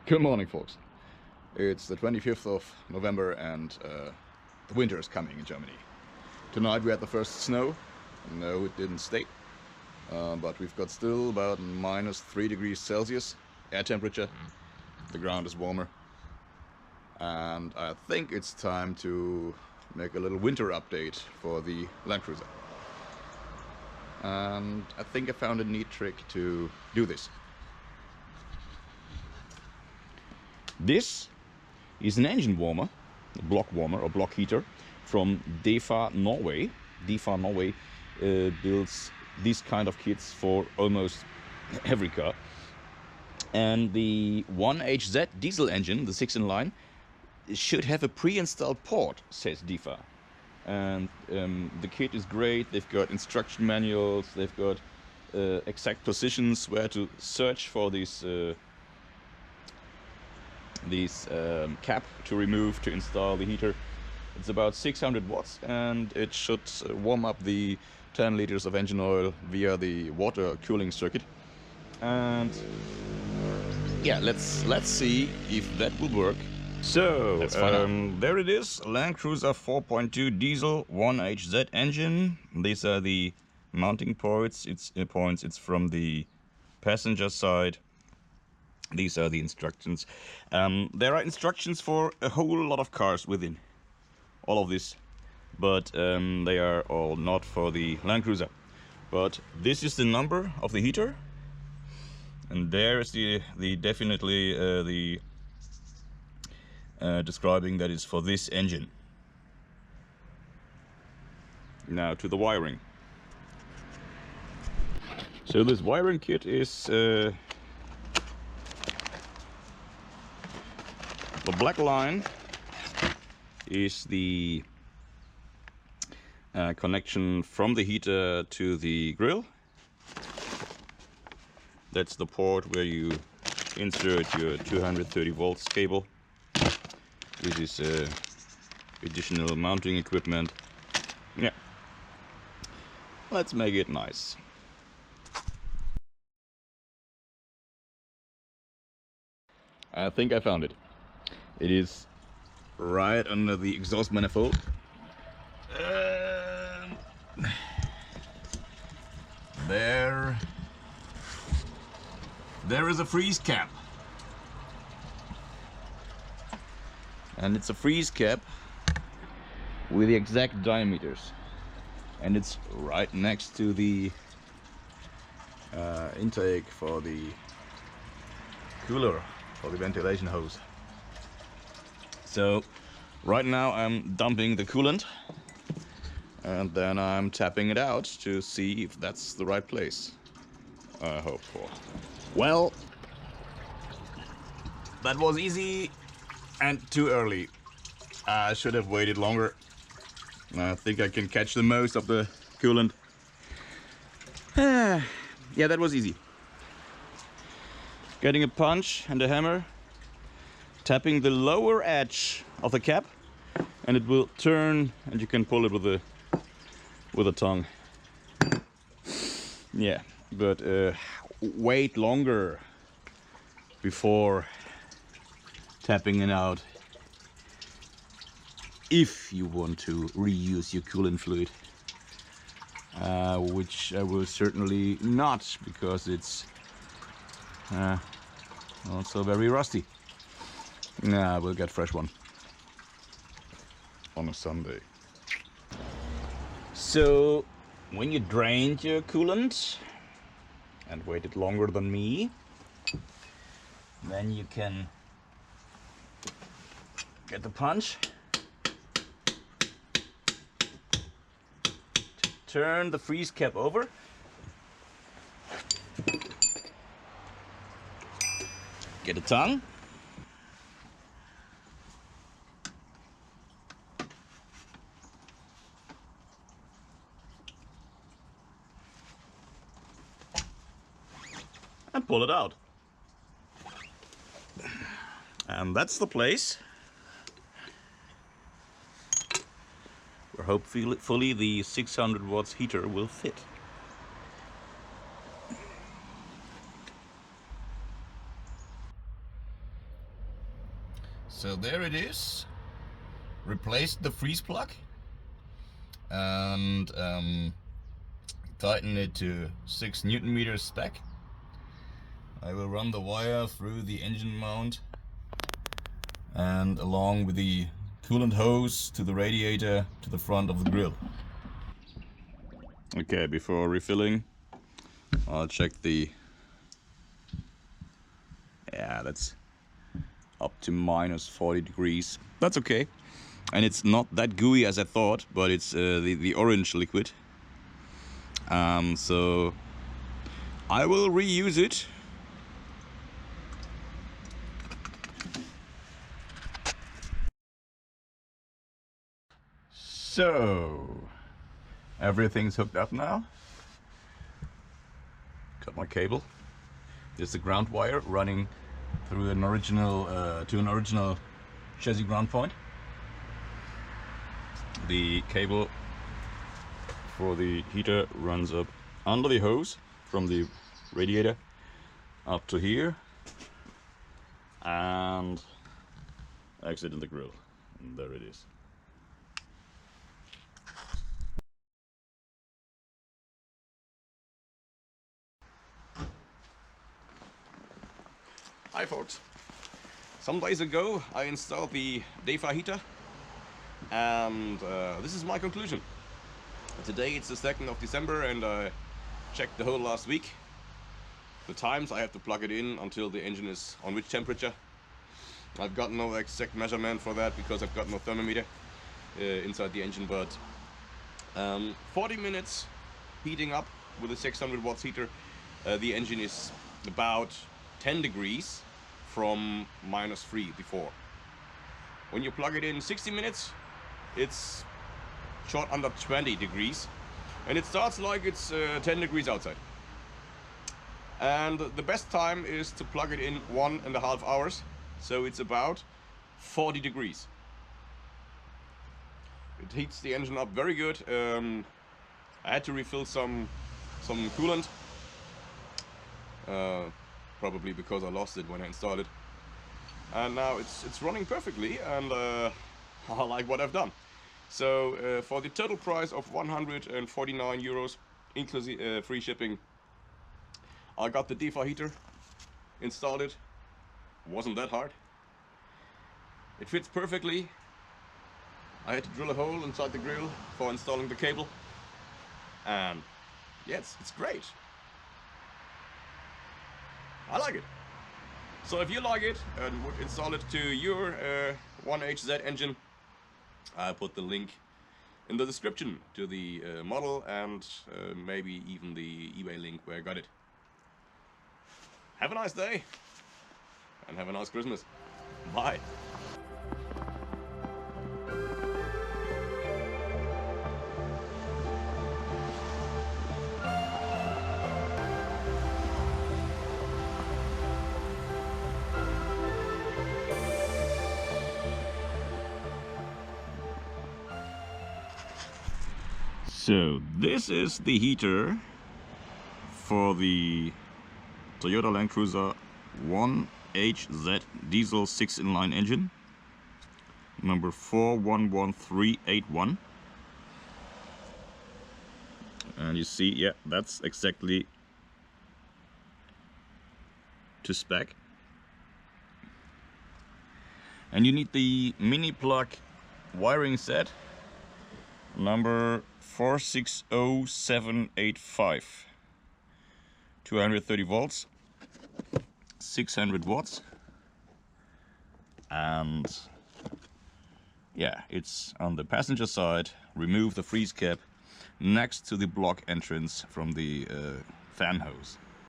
Good morning, folks. It's the 25th of November and the winter is coming in Germany. Tonight we had the first snow. No, it didn't stay. But we've got still about -3 degrees Celsius air temperature. The ground is warmer. And I think it's time to make a little winter update for the Landcruiser. And I think I found a neat trick to do this. This is an engine warmer, a block warmer or block heater from Defa, Norway. Defa, Norway builds these kind of kits for almost every car. And the 1HZ diesel engine, the 6-in-line, should have a pre-installed port, says Defa. And the kit is great. They've got instruction manuals, they've got exact positions where to search for these cap to remove to install the heater. It's about 600 watts and it should warm up the 10 liters of engine oil via the water cooling circuit. And yeah, let's see if that will work. So there it is, Landcruiser 4.2 diesel 1HZ engine. These are the mounting points. It's from the passenger side. These are the instructions. There are instructions for a whole lot of cars within all of this, but they are all not for the Landcruiser. But this is the number of the heater, and there is the definitely the describing that is for this engine. Now to the wiring. So this wiring kit is the black line is the connection from the heater to the grill. That's the port where you insert your 230 volts cable. This is additional mounting equipment. Yeah, let's make it nice. I think I found it. It is right under the exhaust manifold. There is a freeze cap. And it's a freeze cap with the exact diameters. And it's right next to the intake for the cooler, for the ventilation hose. So right now I'm dumping the coolant and then I'm tapping it out to see if that's the right place I hope for. Well, that was easy and too early. I should have waited longer. I think I can catch the most of the coolant. Yeah, that was easy. Getting a punch and a hammer, tapping the lower edge of the cap, and it will turn, and you can pull it with a tongue. Yeah, but wait longer before tapping it out if you want to reuse your coolant fluid, which I will certainly not, because it's also very rusty. Nah, we'll get fresh one on a Sunday. So when you drained your coolant and waited longer than me, then you can get the punch, turn the freeze cap over, get a tongue, and pull it out. And that's the place where hopefully the 600 watts heater will fit. So there it is. Replaced the freeze plug and tighten it to 6 Newton meters spec. I will run the wire through the engine mount and along with the coolant hose to the radiator to the front of the grill. Okay, before refilling, I'll check the... Yeah, that's up to minus 40 degrees. That's okay. And it's not that gooey as I thought, but it's the orange liquid. So I will reuse it. So everything's hooked up now. Got my cable. There's the ground wire running through an original to an original chassis ground point. The cable for the heater runs up under the hose from the radiator up to here and exit in the grill. And there it is. Hi folks. Some days ago I installed the Defa heater and this is my conclusion. Today it's the 2nd of December and I checked the whole last week. The times I have to plug it in until the engine is on which temperature. I've got no exact measurement for that because I've got no thermometer inside the engine, but 40 minutes heating up with a 600 watts heater. The engine is about 10 degrees from -3 before. When you plug it in 60 minutes, it's short under 20 degrees and it starts like it's 10 degrees outside. And the best time is to plug it in 1.5 hours, so it's about 40 degrees. It heats the engine up very good. I had to refill some coolant, probably because I lost it when I installed it. And now it's running perfectly, and I like what I've done. So for the total price of 149 euros, inclusive free shipping, I got the Defa heater, installed it. Wasn't that hard. It fits perfectly. I had to drill a hole inside the grill for installing the cable, and yeah, it's great. I like it. So if you like it and would install it to your 1HZ engine, I put the link in the description to the model and maybe even the eBay link where I got it. Have a nice day and have a nice Christmas. Bye. So this is the heater for the Toyota Landcruiser 1HZ diesel 6-in-line engine, number 411381. And you see, yeah, that's exactly to spec. And you need the mini plug wiring set, number 460785. 230 volts, 600 watts, and yeah, it's on the passenger side. Remove the freeze cap next to the block entrance from the fan hose.